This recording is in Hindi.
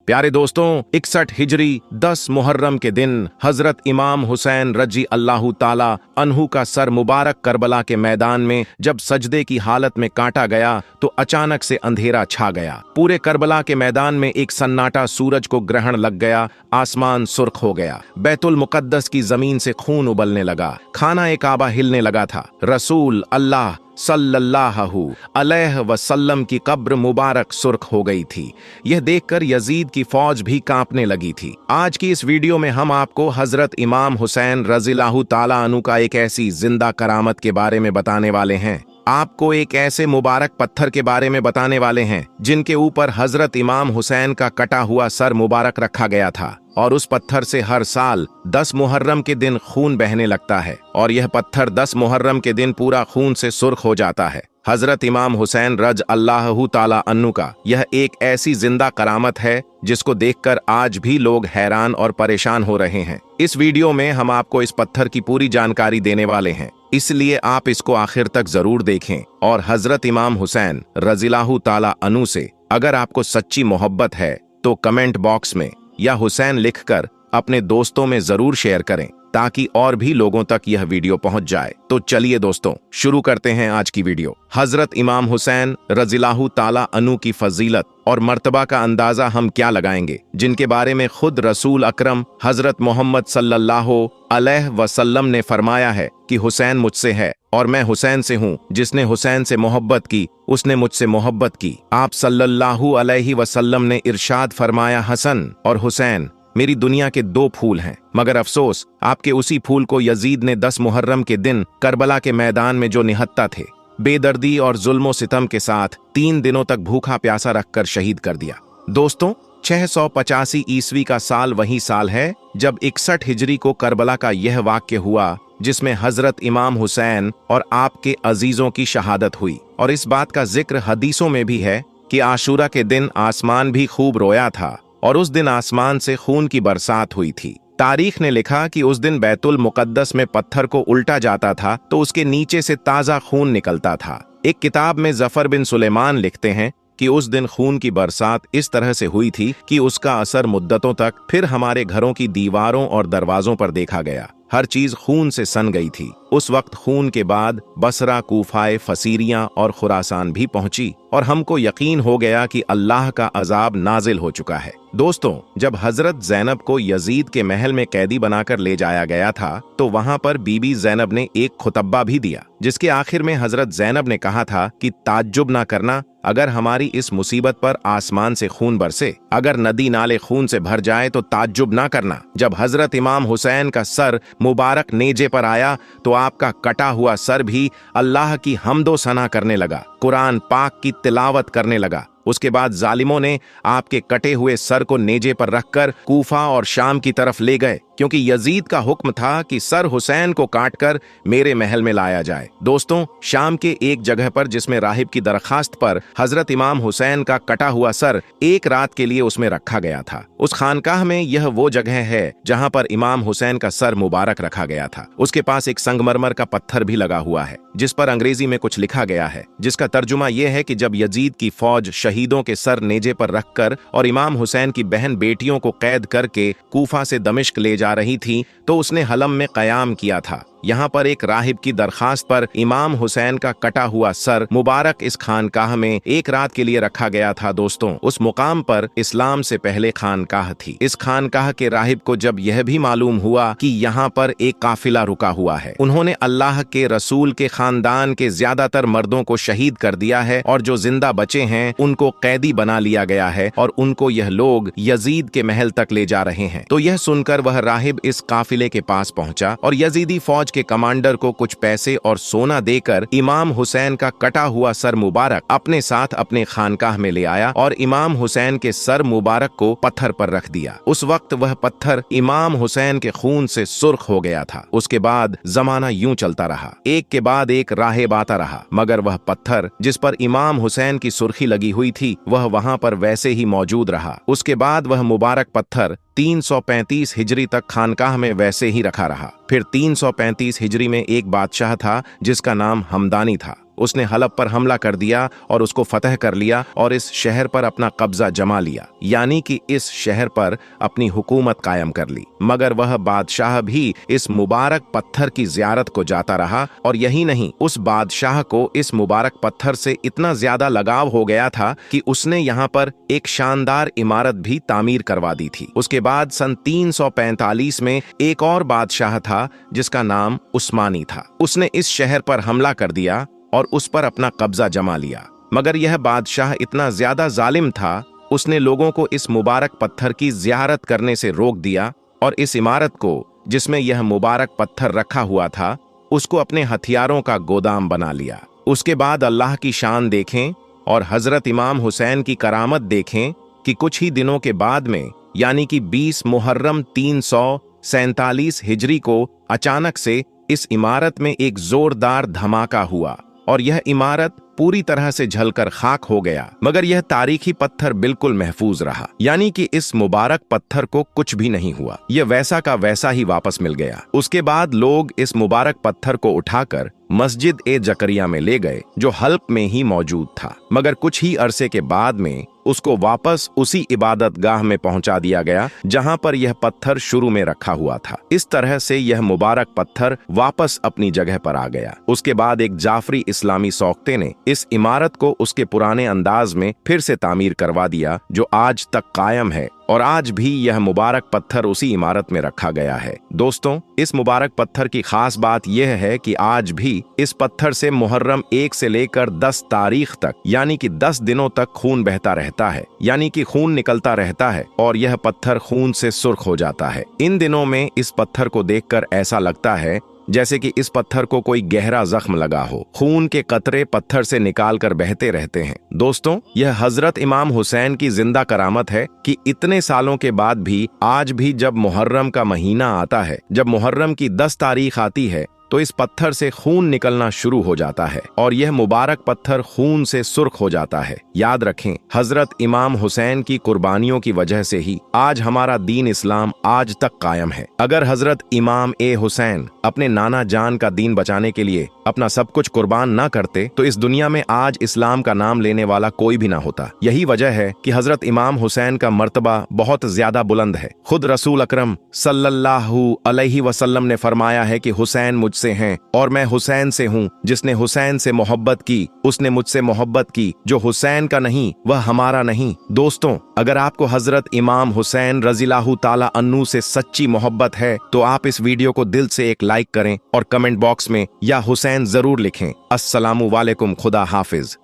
प्यारे दोस्तों, 61 हिजरी 10 मुहर्रम के दिन हजरत इमाम हुसैन रजी अल्लाह ताला अन्हु का सर मुबारक करबला के मैदान में जब सजदे की हालत में काटा गया तो अचानक से अंधेरा छा गया। पूरे करबला के मैदान में एक सन्नाटा, सूरज को ग्रहण लग गया, आसमान सुर्ख हो गया, बैतुल मुकद्दस की जमीन से खून उबलने लगा, खाना काबा हिलने लगा था। रसूल अल्लाह सल्लल्लाहु अलैहि वसल्लम की कब्र मुबारक सुर्ख हो गई थी। यह देखकर यजीद की फौज भी कांपने लगी थी। आज की इस वीडियो में हम आपको हजरत इमाम हुसैन रज़ियल्लाहु ताला अन्हु का एक ऐसी जिंदा करामत के बारे में बताने वाले हैं। आपको एक ऐसे मुबारक पत्थर के बारे में बताने वाले हैं जिनके ऊपर हजरत इमाम हुसैन का कटा हुआ सर मुबारक रखा गया था, और उस पत्थर से हर साल 10 मुहर्रम के दिन खून बहने लगता है, और यह पत्थर 10 मुहर्रम के दिन पूरा खून से सुर्ख हो जाता है। हजरत इमाम हुसैन रज अल्लाहु ताला अन्हु का यह एक ऐसी जिंदा करामत है जिसको देखकर आज भी लोग हैरान और परेशान हो रहे हैं। इस वीडियो में हम आपको इस पत्थर की पूरी जानकारी देने वाले हैं, इसलिए आप इसको आखिर तक जरूर देखें। और हजरत इमाम हुसैन रज़ियल्लाहु ताला अन्हु से अगर आपको सच्ची मोहब्बत है तो कमेंट बॉक्स में या हुसैन लिखकर अपने दोस्तों में जरूर शेयर करें ताकि और भी लोगों तक यह वीडियो पहुंच जाए। तो चलिए दोस्तों, शुरू करते हैं आज की वीडियो। हजरत इमाम हुसैन रज़ियल्लाहु ताला अन्हु की फजीलत और मर्तबा का अंदाजा हम क्या लगाएंगे, जिनके बारे में खुद रसूल अकरम हजरत मोहम्मद सल्लल्लाहु अलैहि वसल्लम ने फरमाया है कि हुसैन मुझसे है और मैं हुसैन से हूँ। जिसने हुसैन से मोहब्बत की उसने मुझसे मोहब्बत की। आप सल्लल्लाहु अलैहि वसल्लम ने इरशाद फरमाया, हसन और हुसैन मेरी दुनिया के 2 फूल हैं, मगर अफसोस आपके उसी फूल को यजीद ने 10 मुहर्रम के दिन करबला के मैदान में जो निहत्ता थे, बेदर्दी और जुल्मो सितम के साथ 3 दिनों तक भूखा प्यासा रखकर शहीद कर दिया। दोस्तों, 685 ईस्वी का साल वही साल है जब 61 हिजरी को करबला का यह वाक्य हुआ जिसमें हजरत इमाम हुसैन और आपके अजीजों की शहादत हुई। और इस बात का जिक्र हदीसों में भी है कि आशूरा के दिन आसमान भी खूब रोया था और उस दिन आसमान से खून की बरसात हुई थी। तारीख ने लिखा कि उस दिन बैतुल मुकद्दस में पत्थर को उल्टा जाता था तो उसके नीचे से ताजा खून निकलता था। एक किताब में जफर बिन सुलेमान लिखते हैं कि उस दिन खून की बरसात इस तरह से हुई थी कि उसका असर मुद्दतों तक फिर हमारे घरों की दीवारों और दरवाजों पर देखा गया। हर चीज खून से सन गई थी। उस वक्त खून के बाद बसरा, कूफाए, फसीरियां और खुरासान भी पहुंची और हमको यकीन हो गया कि अल्लाह का अजाब नाजिल हो चुका है। दोस्तों, जब हजरत जैनब को यजीद के महल में कैदी बनाकर ले जाया गया था तो वहां पर बीबी जैनब ने एक खुतब्बा भी दिया, जिसके आखिर में हजरत जैनब ने कहा था कि ताज्जुब ना करना अगर हमारी इस मुसीबत पर आसमान से खून बरसे, अगर नदी नाले खून से भर जाए तो ताज्जुब ना करना। जब हजरत इमाम हुसैन का सर मुबारक नेजे पर आया तो आपका कटा हुआ सर भी अल्लाह की हम्दो सना करने लगा, कुरान पाक की तिलावत करने लगा। उसके बाद जालिमों ने आपके कटे हुए सर को नेजे पर रखकर कूफा और शाम की तरफ ले गए, क्योंकि यजीद का हुक्म था कि सर हुसैन को काटकर मेरे महल में लाया जाए। दोस्तों, शाम के एक जगह पर जिसमें राहिब की दरखास्त पर हजरत इमाम हुसैन का कटा हुआ सर एक रात के लिए उसमें रखा गया था। उस खानकाह में यह वो जगह है जहां पर इमाम हुसैन का सर मुबारक रखा गया था। उसके पास एक संगमरमर का पत्थर भी लगा हुआ है जिस पर अंग्रेजी में कुछ लिखा गया है, जिसका तर्जुमा यह है कि जब यजीद की फौज शहीदों के सर नेजे पर रखकर और इमाम हुसैन की बहन बेटियों को कैद करके कूफा से दमिश्क ले जा रही थी तो उसने हलम में कयाम किया था। यहाँ पर एक राहिब की दरखास्त पर इमाम हुसैन का कटा हुआ सर मुबारक इस खानकाह में एक रात के लिए रखा गया था। दोस्तों, उस मुकाम पर इस्लाम से पहले खानकाह थी। इस खानकाह के राहिब को जब यह भी मालूम हुआ कि यहाँ पर एक काफिला रुका हुआ है, उन्होंने अल्लाह के रसूल के खानदान के ज्यादातर मर्दों को शहीद कर दिया है और जो जिंदा बचे हैं उनको कैदी बना लिया गया है और उनको यह लोग यजीद के महल तक ले जा रहे हैं। तो यह सुनकर वह राहिब इस काफिले के पास पहुंचा और यजीदी फौज के कमांडर को कुछ पैसे और सोना देकर इमाम हुसैन का कटा हुआ सर मुबारक अपने साथ अपने खानकाह में ले आया और इमाम हुसैन के सर मुबारक को पत्थर पर रख दिया। उस वक्त वह पत्थर इमाम हुसैन के खून से सुर्ख हो गया था। उसके बाद जमाना यूं चलता रहा, एक के बाद एक राहिब आता रहा, मगर वह पत्थर जिस पर इमाम हुसैन की सुर्खी लगी हुई थी वह वहां पर वैसे ही मौजूद रहा। उसके बाद वह मुबारक पत्थर 335 हिजरी तक खानकाह में वैसे ही रखा रहा। फिर 335 हिजरी में एक बादशाह था जिसका नाम हमदानी था। उसने हलब पर हमला कर दिया और उसको फतह कर लिया और इस शहर पर अपना कब्जा जमा लिया, यानी कि इस शहर पर अपनी हुकूमत कायम कर ली। मगर वह बादशाह भी इस मुबारक पत्थर की ज़ियारत को जाता रहा, और यही नहीं, उस बादशाह को इस मुबारक पत्थर से इतना ज्यादा लगाव हो गया था कि उसने यहाँ पर एक शानदार इमारत भी तामीर करवा दी थी। उसके बाद सन 345 में एक और बादशाह था जिसका नाम उस्मानी था। उसने इस शहर पर हमला कर दिया और उस पर अपना कब्जा जमा लिया। मगर यह बादशाह इतना ज्यादा जालिम था, उसने लोगों को इस मुबारक पत्थर की ज़ियारत करने से रोक दिया और इस इमारत को, जिसमें यह मुबारक पत्थर रखा हुआ था, उसको अपने हथियारों का गोदाम बना लिया। उसके बाद अल्लाह की शान देखें और हजरत इमाम हुसैन की करामत देखें कि कुछ ही दिनों के बाद में, यानी कि 20 मुहर्रम 347 हिजरी को अचानक से इस इमारत में एक जोरदार धमाका हुआ और यह इमारत पूरी तरह से जलकर खाक हो गया। मगर यह तारीखी पत्थर बिल्कुल महफूज रहा, यानी कि इस मुबारक पत्थर को कुछ भी नहीं हुआ, यह वैसा का वैसा ही वापस मिल गया। उसके बाद लोग इस मुबारक पत्थर को उठाकर मस्जिद ए जकरिया में ले गए, जो हल्ब में ही मौजूद था। मगर कुछ ही अरसे के बाद में उसको वापस उसी इबादत गाह में पहुंचा दिया गया जहां पर यह पत्थर शुरू में रखा हुआ था। इस तरह से यह मुबारक पत्थर वापस अपनी जगह पर आ गया। उसके बाद एक जाफरी इस्लामी सौख्ते ने इस इमारत को उसके पुराने अंदाज में फिर से तामीर करवा दिया, जो आज तक कायम है, और आज भी यह मुबारक पत्थर उसी इमारत में रखा गया है। दोस्तों, इस मुबारक पत्थर की खास बात यह है कि आज भी इस पत्थर से मुहर्रम 1 से लेकर 10 तारीख तक, यानी कि 10 दिनों तक खून बहता रहता है, यानी कि खून निकलता रहता है और यह पत्थर खून से सुर्ख हो जाता है। इन दिनों में इस पत्थर को देखकर ऐसा लगता है जैसे कि इस पत्थर को कोई गहरा जख्म लगा हो। खून के कतरे पत्थर से निकालकर बहते रहते हैं। दोस्तों, यह हजरत इमाम हुसैन की जिंदा करामत है कि इतने सालों के बाद भी आज भी जब मुहर्रम का महीना आता है, जब मुहर्रम की 10 तारीख आती है, तो इस पत्थर से खून निकलना शुरू हो जाता है और यह मुबारक पत्थर खून से सुर्ख हो जाता है। याद रखें, हजरत इमाम हुसैन की कुर्बानियों की वजह से ही आज हमारा दीन इस्लाम आज तक कायम है। अगर हजरत इमाम ए हुसैन अपने नाना जान का दीन बचाने के लिए अपना सब कुछ कुर्बान ना करते, तो इस दुनिया में आज इस्लाम का नाम लेने वाला कोई भी ना होता। यही वजह है कि हजरत इमाम हुसैन का मर्तबा बहुत ज्यादा बुलंद है। खुद रसूल अकरम सल्लल्लाहु अलैहि वसल्लम ने फरमाया है कि हुसैन मुझसे हैं और मैं हुसैन से हूँ। जिसने हुसैन से मोहब्बत की, उसने मुझसे मोहब्बत की। जो हुसैन का नहीं, वह हमारा नहीं। दोस्तों, अगर आपको हजरत इमाम हुसैन रज़ियल्लाहु ताला अन्हु से सच्ची मोहब्बत है, तो आप इस वीडियो को दिल से एक लाइक करें और कमेंट बॉक्स में या हुसैन जरूर लिखें। अस्सलामु वालेकुम, खुदा हाफिज।